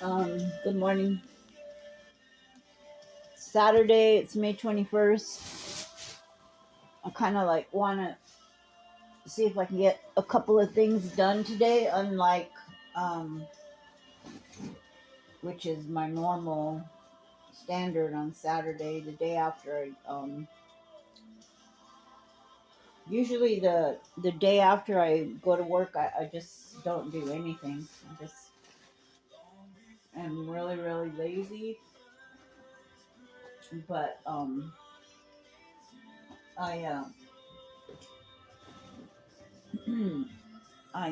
Good morning. Saturday, it's May 21st. I kind of like want to see if I can get a couple of things done today, unlike um, which is my normal standard on Saturday, the day after usually the day after I go to work, I just don't do anything. I just am really, really lazy. But I I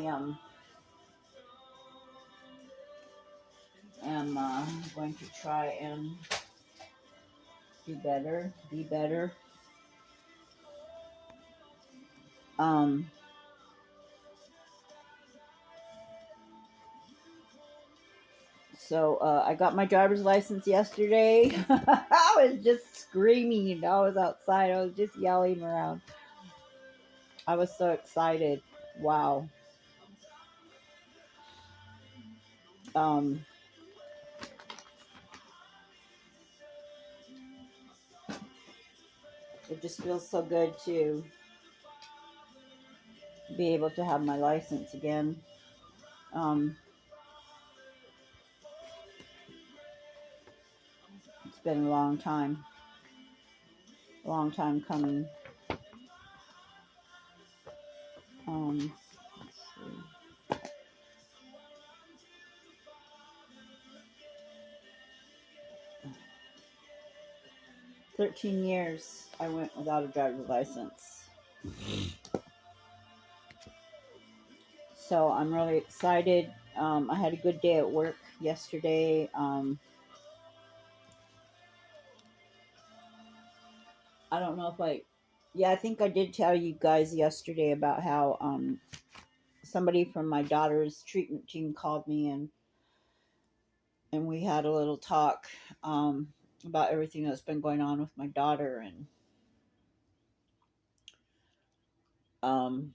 am going to try and do better, be better. Um, so I got my driver's license yesterday. I was just screaming. I was outside. I was just yelling around. I was so excited. Wow. Um, it just feels so good to be able to have my license again. Um, it's been a long time coming. Let's see. 13 years I went without a driver's license. So I'm really excited. I had a good day at work yesterday. I don't know if I think I did tell you guys yesterday about how somebody from my daughter's treatment team called me and we had a little talk about everything that's been going on with my daughter and um,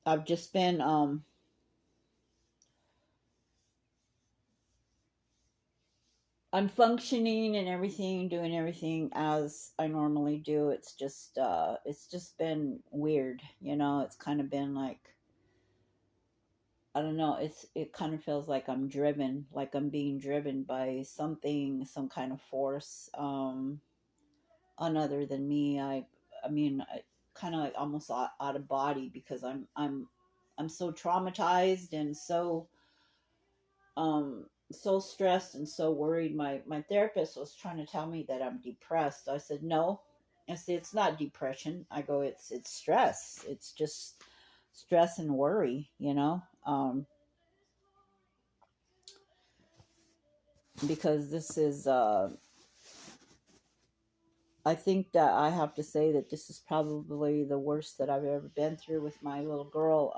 I've just been I'm functioning and everything, doing everything as I normally do. It's just been weird, It's kind of been like I don't know. It kind of feels like I'm driven, like I'm being driven by something, some kind of force, another than me. I mean, kind of like almost out of body because I'm so traumatized and so stressed and so worried. My therapist was trying to tell me that I'm depressed. I said no. I said it's not depression. I go it's stress. It's just stress and worry. Because this is I think that I have to say that this is probably the worst that I've ever been through with my little girl.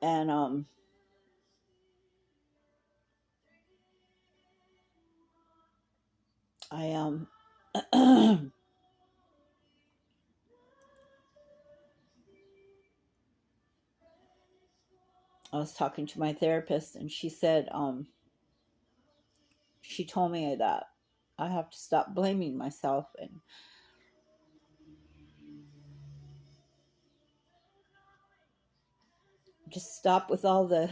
And I I was talking to my therapist and she said she told me that I have to stop blaming myself and just stop with all the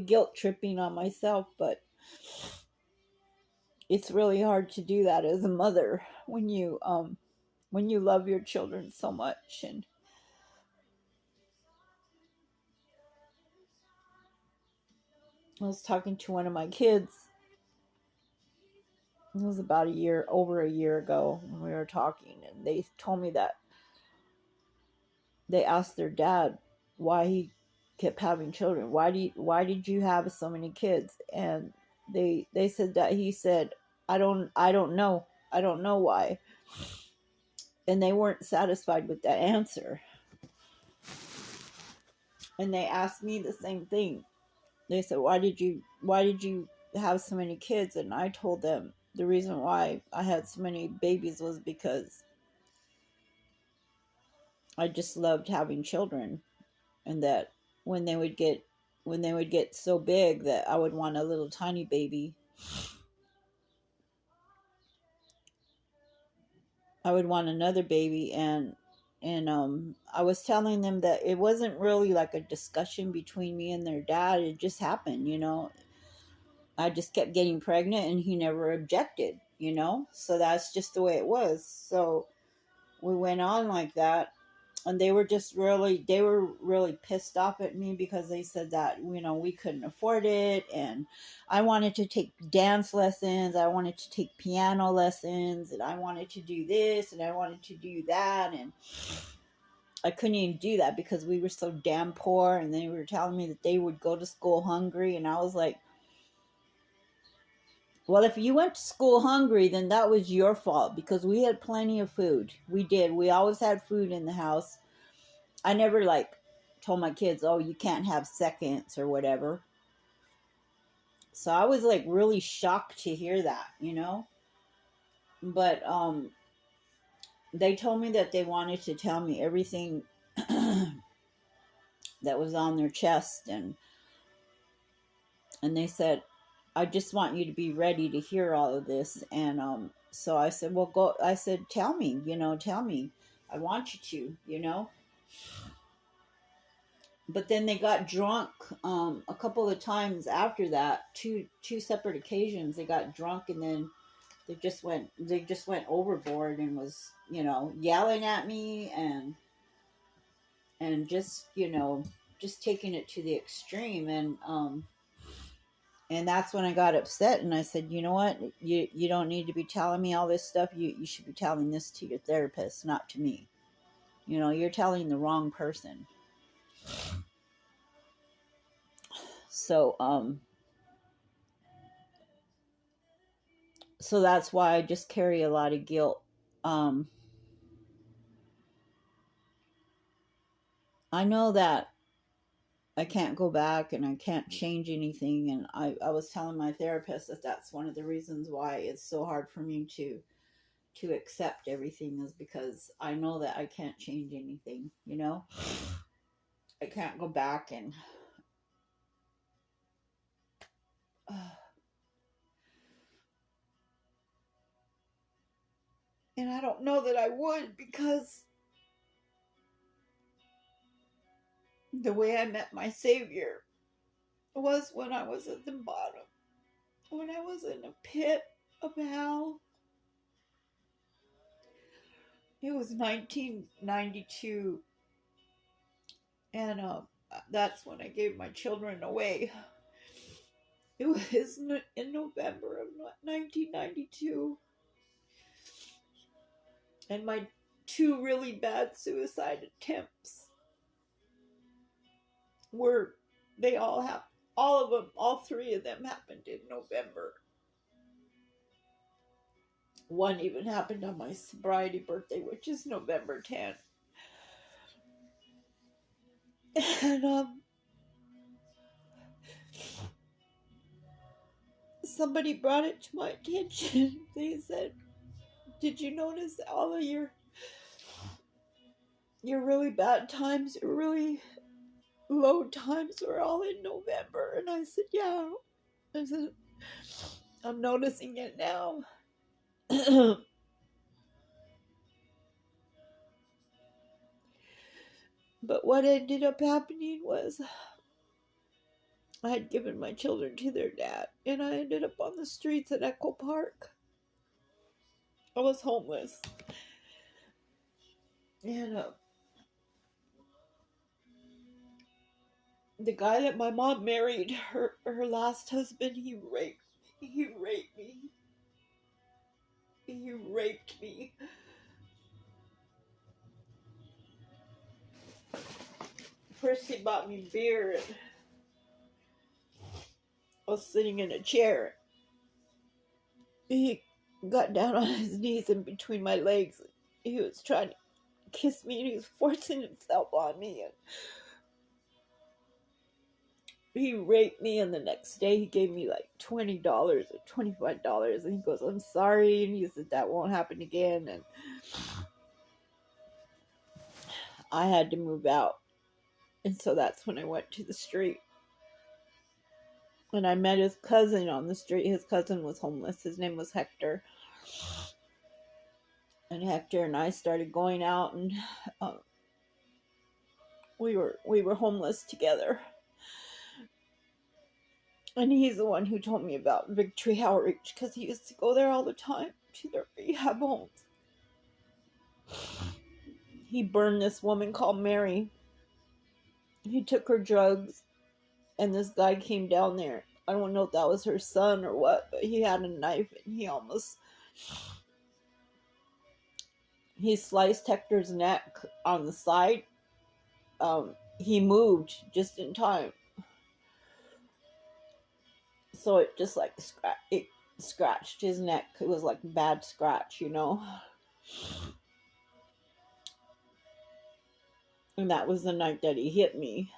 guilt tripping on myself. But it's really hard to do that as a mother when you love your children so much. And I was talking to one of my kids. It was about over a year ago when we were talking, and they told me that they asked their dad why he kept having children. Why did you have so many kids? And they said that he said, I don't know. I don't know why. And they weren't satisfied with that answer. And they asked me the same thing. They said, why did you have so many kids? And I told them the reason why I had so many babies was because I just loved having children, and that when they would get when they would get so big that I would want a little tiny baby, I would want another baby. And I was telling them that it wasn't really like a discussion between me and their dad. It just happened, I just kept getting pregnant and he never objected. So that's just the way it was. So we went on like that, and they were really pissed off at me because they said that we couldn't afford it, and I wanted to take dance lessons, I wanted to take piano lessons, and I wanted to do this and I wanted to do that, and I couldn't even do that because we were so damn poor. And they were telling me that they would go to school hungry, and I was like, well, if you went to school hungry, then that was your fault, because we had plenty of food. We did. We always had food in the house. I never told my kids, oh, you can't have seconds or whatever. So I was really shocked to hear that. But they told me that they wanted to tell me everything that was on their chest, and they said, I just want you to be ready to hear all of this. And so I said, well, go. I said, tell me, tell me. I want you to. But then they got drunk a couple of times after that, two separate occasions. They got drunk, and then they just went overboard and was yelling at me, and just just taking it to the extreme. And that's when I got upset, and I said, you know what, you don't need to be telling me all this stuff. You should be telling this to your therapist, not to me. You're telling the wrong person. So so that's why I just carry a lot of guilt. I know that I can't go back and I can't change anything. And I was telling my therapist that that's one of the reasons why it's so hard for me to accept everything, is because I know that I can't change anything. I can't go back and and I don't know that I would, because the way I met my Savior was when I was at the bottom, when I was in a pit of hell. It was 1992, and that's when I gave my children away. It was in November of 1992, and my two really bad suicide attempts were, they all happened. All three of them happened in November. One even happened on my sobriety birthday, which is November 10th. And somebody brought it to my attention. They said, did you notice all of your really bad times, your really low times were all in November? And I said, yeah. I said, I'm noticing it now. But what ended up happening was, I had given my children to their dad, and I ended up on the streets at Echo Park. I was homeless. And the guy that my mom married, her last husband, he raped me. He raped me. First he bought me beer, and I was sitting in a chair. He got down on his knees in between my legs. He was trying to kiss me, and he was forcing himself on me, and he raped me. And the next day he gave me like $20 or $25, and he goes, I'm sorry, and he said that won't happen again. And I had to move out. And so that's when I went to the street. And I met his cousin on the street. His cousin was homeless. His name was Hector. And Hector and I started going out, and we were homeless together. And he's the one who told me about Victory Outreach, because he used to go there all the time to their rehab homes. He burned this woman called Mary. He took her drugs, and this guy came down there. I don't know if that was her son or what, but he had a knife, and he sliced Hector's neck on the side. He moved just in time, so it just like it scratched his neck. It was like a bad scratch, you know. And that was the night that he hit me.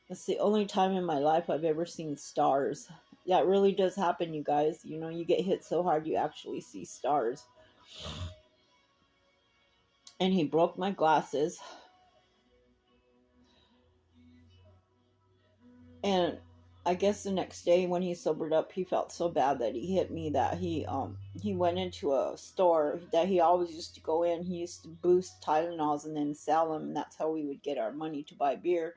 It's the only time in my life I've ever seen stars. That really does happen, you guys. You know, you get hit so hard you actually see stars. And he broke my glasses. And I guess the next day when he sobered up, he felt so bad that he hit me that he went into a store that he always used to go in. He used to boost Tylenols and then sell them, and that's how we would get our money to buy beer.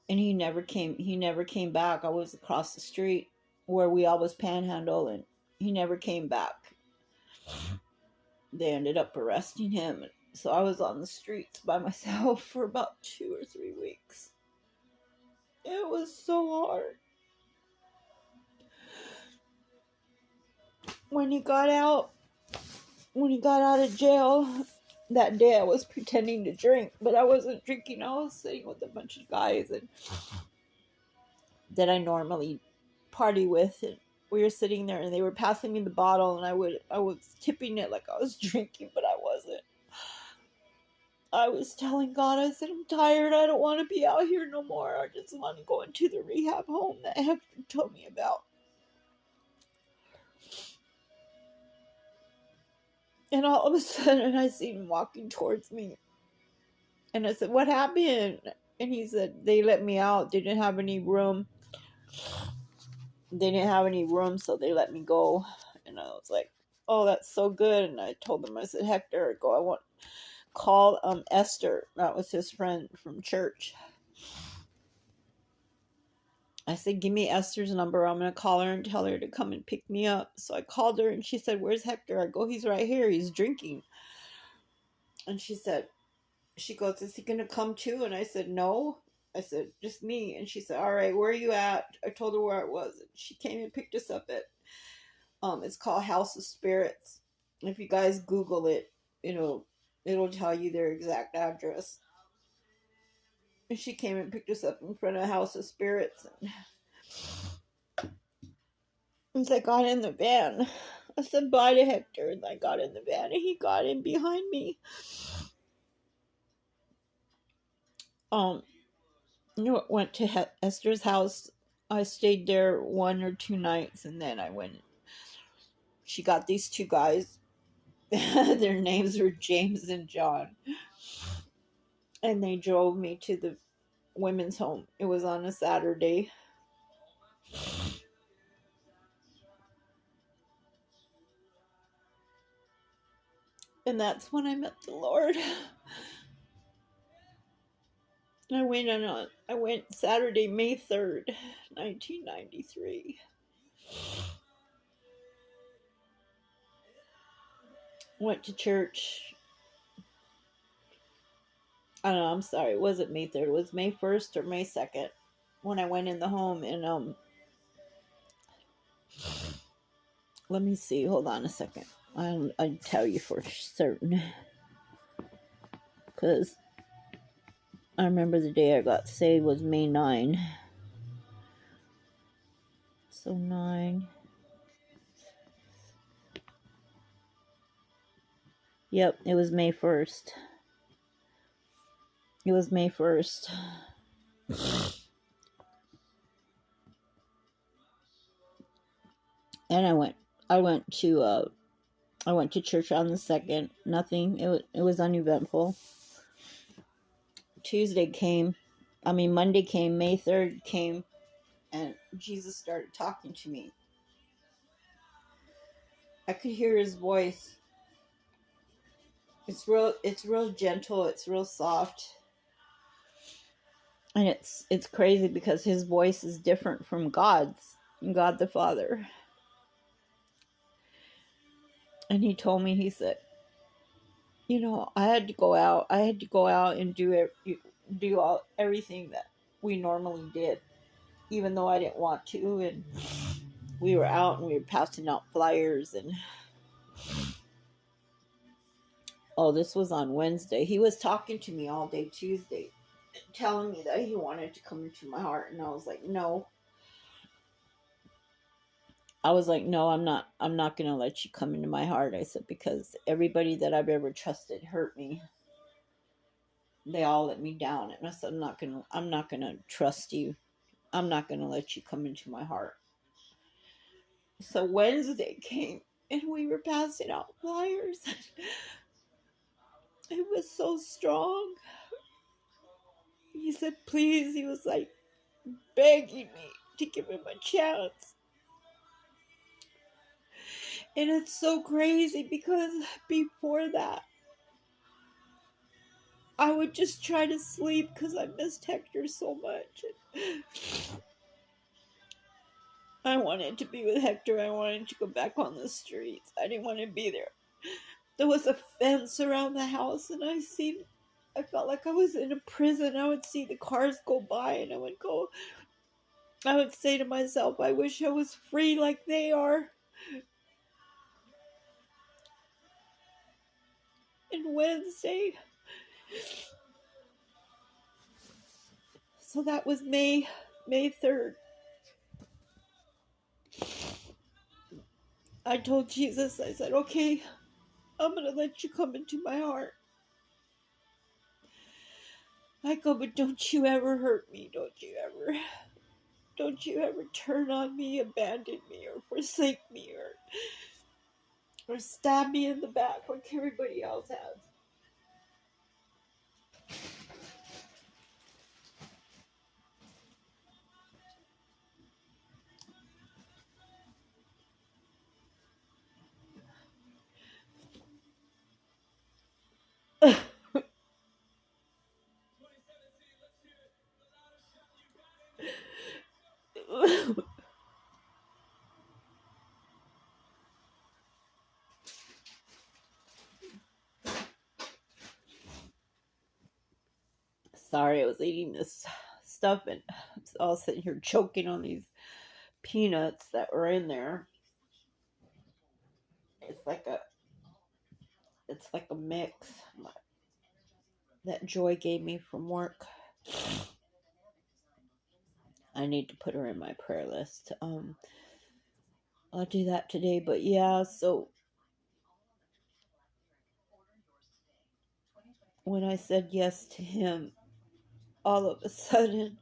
And he never came back. I was across the street where we always panhandle, and he never came back. They ended up arresting him. So I was on the streets by myself for about 2 or 3 weeks. It was so hard. When he got out of jail, that day I was pretending to drink, but I wasn't drinking. I was sitting with a bunch of guys that I normally party with, and we were sitting there, and they were passing me the bottle, and I was tipping it like I was drinking, but I wasn't. I was telling God, I said, I'm tired. I don't want to be out here no more. I just want to go into the rehab home that Hector told me about. And all of a sudden, I see him walking towards me. And I said, what happened? And he said, they let me out. They didn't have any room. So they let me go. And I was like, oh, that's so good. And I told him, I said, Hector, I want to call Esther. That was his friend from church. I said, give me Esther's number. I'm going to call her and tell her to come and pick me up. So I called her, and she said, where's Hector? I go, he's right here. He's drinking. And she goes, is he going to come too? And I said, no. I said, just me. And she said, all right, where are you at? I told her where it was. And she came and picked us up at, it's called House of Spirits. If you guys Google it, it'll tell you their exact address. And she came and picked us up in front of House of Spirits. And as I got in the van, I said bye to Hector, and I got in the van, and he got in behind me. Went to Esther's house. I stayed there 1 or 2 nights, and then I went. She got these 2 guys. Their names were James and John. And they drove me to the women's home. It was on a Saturday. And that's when I met the Lord. I went Saturday, May 3rd, 1993. Went to church. I don't know, I'm sorry, it wasn't May 3rd. It was May 1st or May 2nd when I went in the home. And let me see, hold on a second. I'll tell you for certain, because I remember the day I got saved was May 9. So 9. Yep, it was May 1st. It was May 1st. And I went I went to church on the 2nd. Nothing. It was uneventful. Monday came, May 3rd came, and Jesus started talking to me. I could hear his voice. It's real gentle, it's real soft. And it's crazy because his voice is different from God the Father. And he told me, he said, I had to go out and do everything that we normally did, even though I didn't want to. And we were out and we were passing out flyers. And this was on Wednesday. He was talking to me all day Tuesday, telling me that he wanted to come into my heart. And I was like, no. No, I'm not going to let you come into my heart. I said, because everybody that I've ever trusted hurt me. They all let me down. And I said, I'm not going to trust you. I'm not going to let you come into my heart. So Wednesday came and we were passing out flyers. It was so strong. He said, please. He was like begging me to give him a chance. And it's so crazy because before that, I would just try to sleep because I missed Hector so much. I wanted to be with Hector. I wanted to go back on the streets. I didn't want to be there. There was a fence around the house, and I felt like I was in a prison. I would see the cars go by, and I would say to myself, I wish I was free like they are. And Wednesday, so that was May 3rd. I told Jesus, I said, okay, I'm going to let you come into my heart. I go, but don't you ever hurt me. Don't you ever turn on me, abandon me, or forsake me, or stab me in the back like everybody else has. Sorry, I was eating this stuff and I was sitting here choking on these peanuts that were in there. It's like a mix that Joy gave me from work. I need to put her in my prayer list. I'll do that today, but yeah, so when I said yes to him, all of a sudden,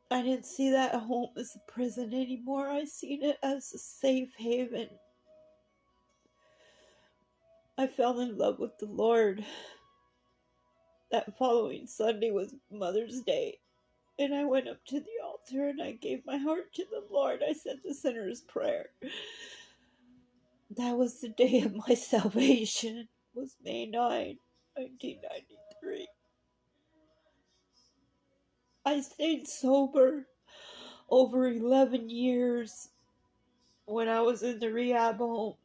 I didn't see that home as a prison anymore. I seen it as a safe haven. I fell in love with the Lord. That following Sunday was Mother's Day. And I went up to the altar and I gave my heart to the Lord. I said the sinner's prayer. That was the day of my salvation. It was May 9, 1993. I stayed sober over 11 years. When I was in the rehab home,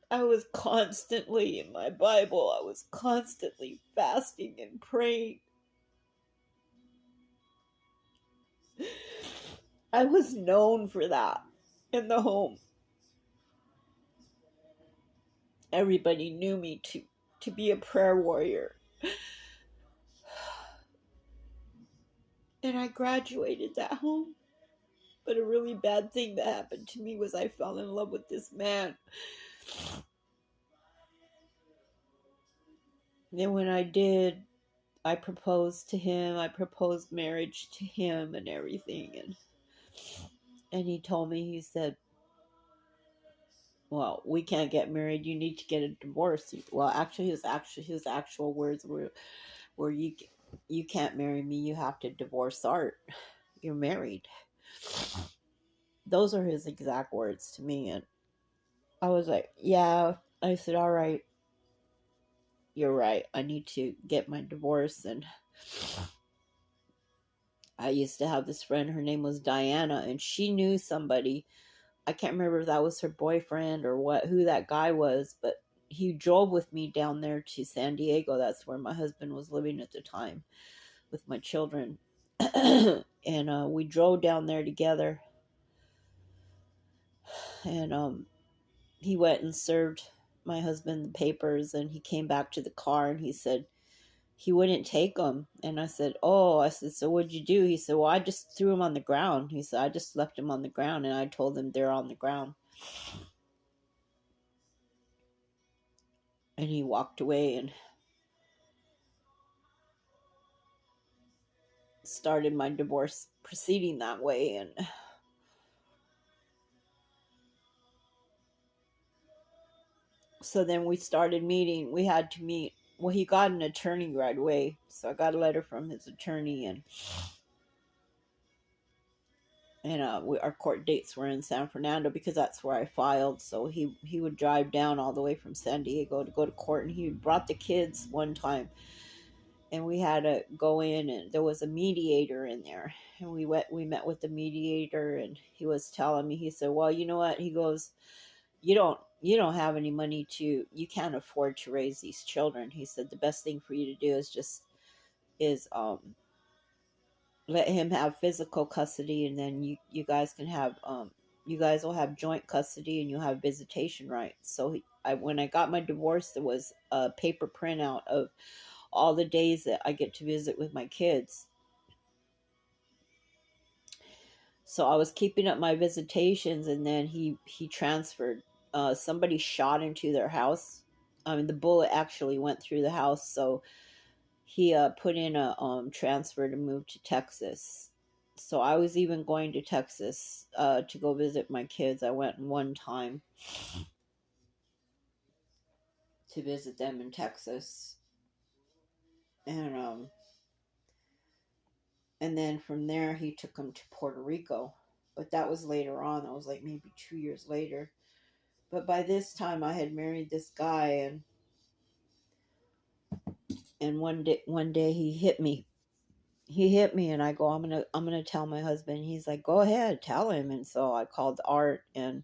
I was constantly in my Bible. I was constantly fasting and praying. I was known for that in the home. Everybody knew me to be a prayer warrior. And I graduated that home. But a really bad thing that happened to me was I fell in love with this man. Then when I did, I proposed to him. I proposed marriage to him and everything, and he told me, he said, "Well, we can't get married. You need to get a divorce." Well, actually, his actual words were, you can't marry me. You have to divorce Art. You're married." Those are his exact words to me, and I was like, "Yeah." I said, "All right, you're right. I need to get my divorce." And I used to have this friend. Her name was Diana, and she knew somebody. I can't remember if that was her boyfriend or who that guy was, but he drove with me down there to San Diego. That's where my husband was living at the time with my children. And we drove down there together. And he went and served my husband the papers, and he came back to the car, and he said he wouldn't take them. And I said, "Oh," I said, "So what'd you do?" He said, "Well, I just threw them on the ground." He said, "I just left them on the ground, and I told them they're on the ground." And he walked away and started my divorce proceeding that way. And so then we started meeting. We had to meet. Well, he got an attorney right away, so I got a letter from his attorney, and our court dates were in San Fernando because that's where I filed. So he would drive down all the way from San Diego to go to court, and he brought the kids one time, and we had to go in, and there was a mediator in there, and we met with the mediator, and he was telling me, he said, "Well, you know what?" He goes, "You don't have any money you can't afford to raise these children." He said, "The best thing for you to do is just is let him have physical custody, and then you guys can have you guys will have joint custody, and you'll have visitation rights." So when I got my divorce, there was a paper printout of all the days that I get to visit with my kids. So I was keeping up my visitations, and then he transferred. Somebody shot into their house. I mean, the bullet actually went through the house, so he put in a transfer to move to Texas. So I was even going to Texas to go visit my kids. I went one time to visit them in Texas, and and then from there he took them to Puerto Rico. But that was later on. That was like maybe 2 years later. But by this time, I had married this guy, and one day he hit me. He hit me, and I go, I'm gonna tell my husband." He's like, "Go ahead, tell him." And so I called Art, and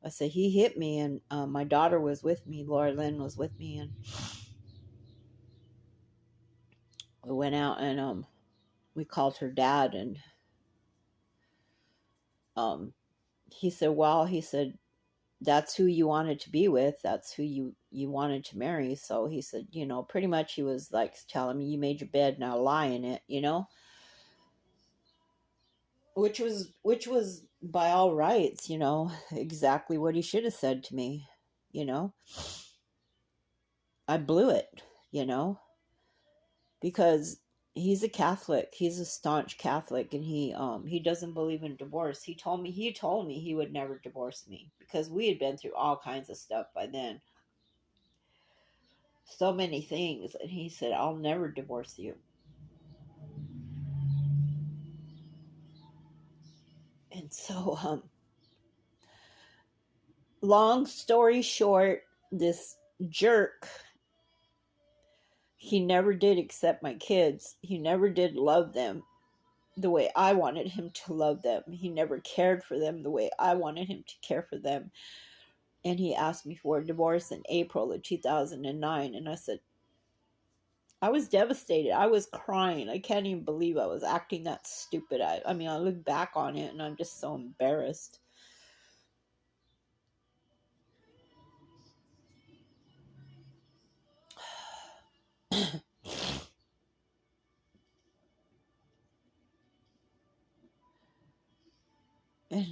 I said, "He hit me," and my daughter was with me. Laura Lynn was with me, and we went out, and we called her dad, and um, he said, "Well," he said, "that's who you wanted to be with. That's who you wanted to marry." So he said, pretty much he was like telling me, "You made your bed, now lie in it," which was by all rights, exactly what he should have said to me. You know, I blew it, you know, because he's a Catholic. He's a staunch Catholic, and he doesn't believe in divorce. He told me he would never divorce me because we had been through all kinds of stuff by then. So many things, and he said, "I'll never divorce you." And so long story short, this jerk, he never did accept my kids. He never did love them the way I wanted him to love them. He never cared for them the way I wanted him to care for them. And he asked me for a divorce in April of 2009. And I said, I was devastated. I was crying. I can't even believe I was acting that stupid. I mean, I look back on it and I'm just so embarrassed. And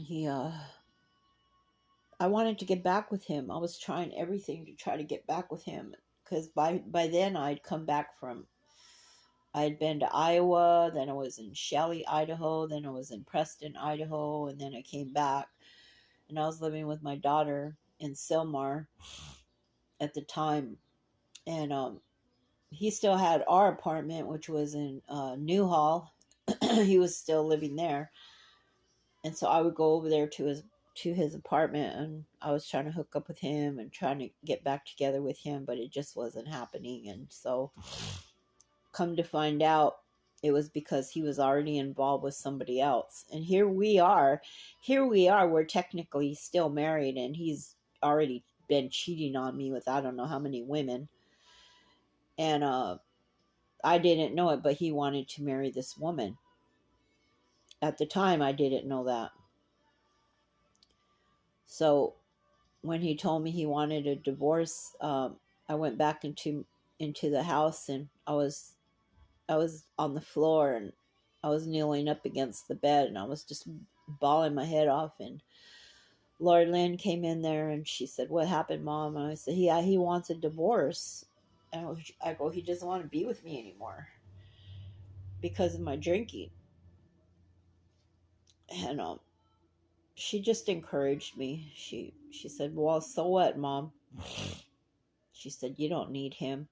I wanted to get back with him. I was trying everything to try to get back with him because by then I'd come back from, I'd been to Iowa, then I was in Shelley, Idaho, then I was in Preston, Idaho, and then I came back, and I was living with my daughter in Sylmar at the time, and he still had our apartment, which was in Newhall. He was still living there, and so I would go over there to his apartment, and I was trying to hook up with him and trying to get back together with him, but it just wasn't happening. And so, come to find out, it was because he was already involved with somebody else. And we're technically still married, and he's already been cheating on me with I don't know how many women. And I didn't know it, but he wanted to marry this woman. At the time, I didn't know that. So when he told me he wanted a divorce, I went back into the house, and I was on the floor, and I was kneeling up against the bed, and I was just bawling my head off. And Lori Lynn came in there, and she said, "What happened, Mom?" And I said, "Yeah, he wants a divorce." And I go, "He doesn't want to be with me anymore because of my drinking." And she just encouraged me. She said, "Well, so what, Mom?" She said, "You don't need him.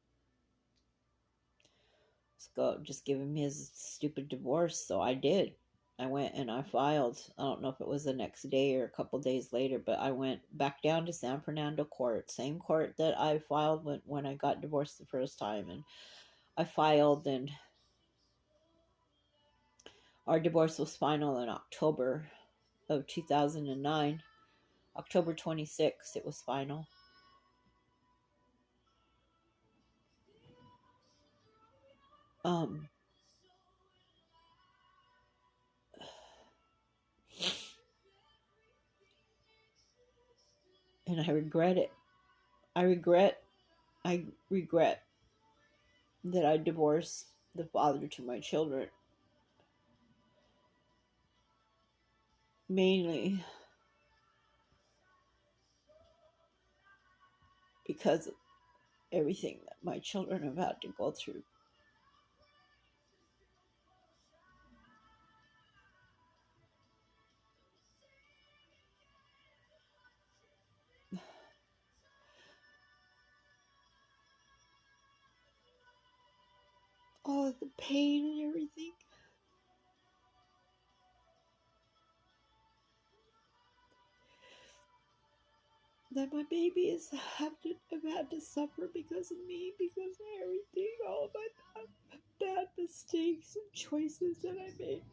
Let's go, just give him his stupid divorce." So I did. I went and I filed. I don't know if it was the next day or a couple days later, but I went back down to San Fernando court, same court that I filed when I got divorced the first time. And I filed, and our divorce was final in October of 2009. October 26th, it was final. Um, and I regret it. I regret that I divorced the father to my children. Mainly because of everything that my children have had to go through. All of the pain and everything. That my babies have had to suffer because of me, because of everything, all of my bad mistakes and choices that I made.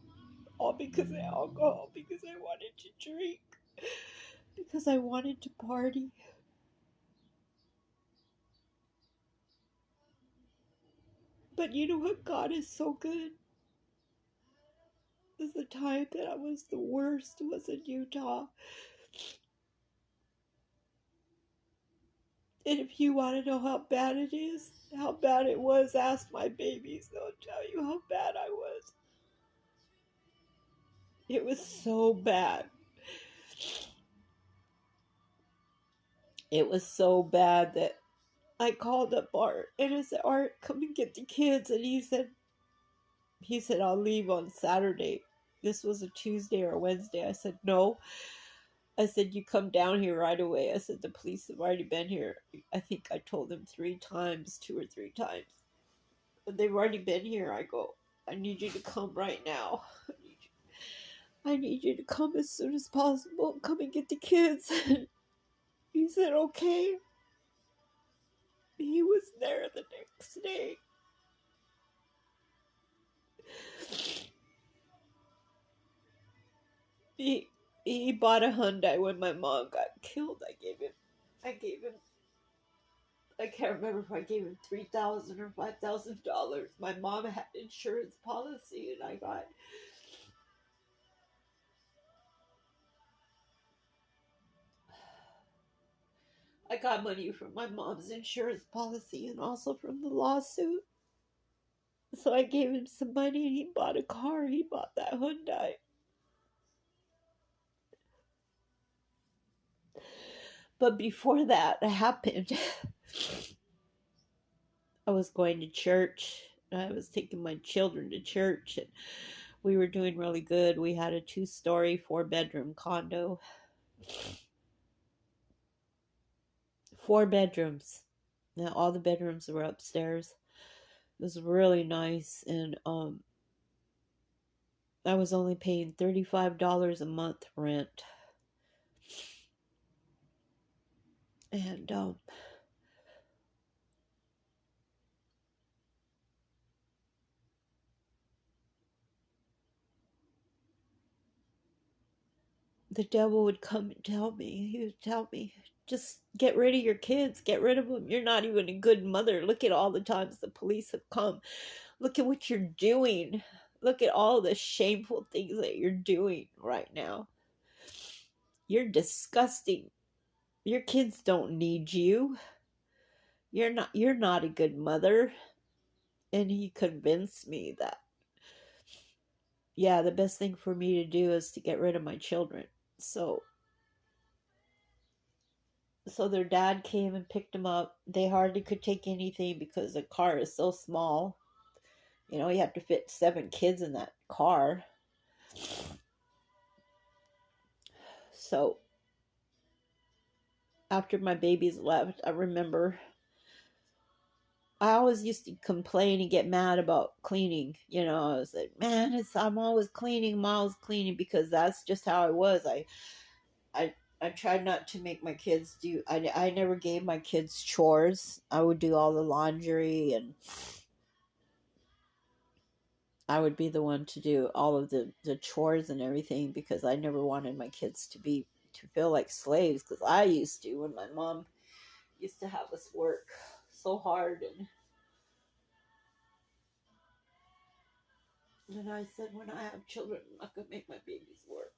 All because of alcohol, because I wanted to drink, because I wanted to party. But you know what? God is so good. The time that I was the worst was in Utah. And if you want to know how bad it is, how bad it was, ask my babies. They'll tell you how bad I was. It was so bad. It was so bad that I called up Art, and I said, "Art, come and get the kids." And he said, "I'll leave on Saturday." This was a Tuesday or a Wednesday. I said, "No." I said, "You come down here right away." I said, "The police have already been here." I think I told them 3 times, 2 or 3 times. But they've already been here. I go, "I need you to come right now. I need you to come as soon as possible. Come and get the kids." He said, "Okay." He was there the next day. He bought a Hyundai when my mom got killed. I gave him I can't remember if I gave him $3,000 or $5,000. My mom had insurance policy, and I got money from my mom's insurance policy and also from the lawsuit. So I gave him some money, and he bought a car. He bought that Hyundai. But before that happened, I was going to church. I was taking my children to church, and we were doing really good. We had a 2-story, 4-bedroom condo, 4 bedrooms. Now all the bedrooms were upstairs. It was really nice, and I was only paying $35 a month rent, and the devil would come and tell me. He would tell me, just get rid of your kids, get rid of them. You're not even a good mother. Look at all the times the police have come. Look at what you're doing. Look at all the shameful things that you're doing right now. You're disgusting. Your kids don't need you. You're not a good mother. And he convinced me that, yeah, the best thing for me to do is to get rid of my children. So their dad came and picked them up. They hardly could take anything because the car is so small. You have to fit 7 kids in that car. So after my babies left, I remember I always used to complain and get mad about cleaning. I was like, man, I'm always cleaning, I'm always cleaning, because that's just how I was. I I tried not to make my kids do. I never gave my kids chores. I would do all the laundry, and I would be the one to do all of the chores and everything, because I never wanted my kids to feel like slaves, because I used to when my mom used to have us work so hard. And I said, when I have children, I'm not going to make my babies work.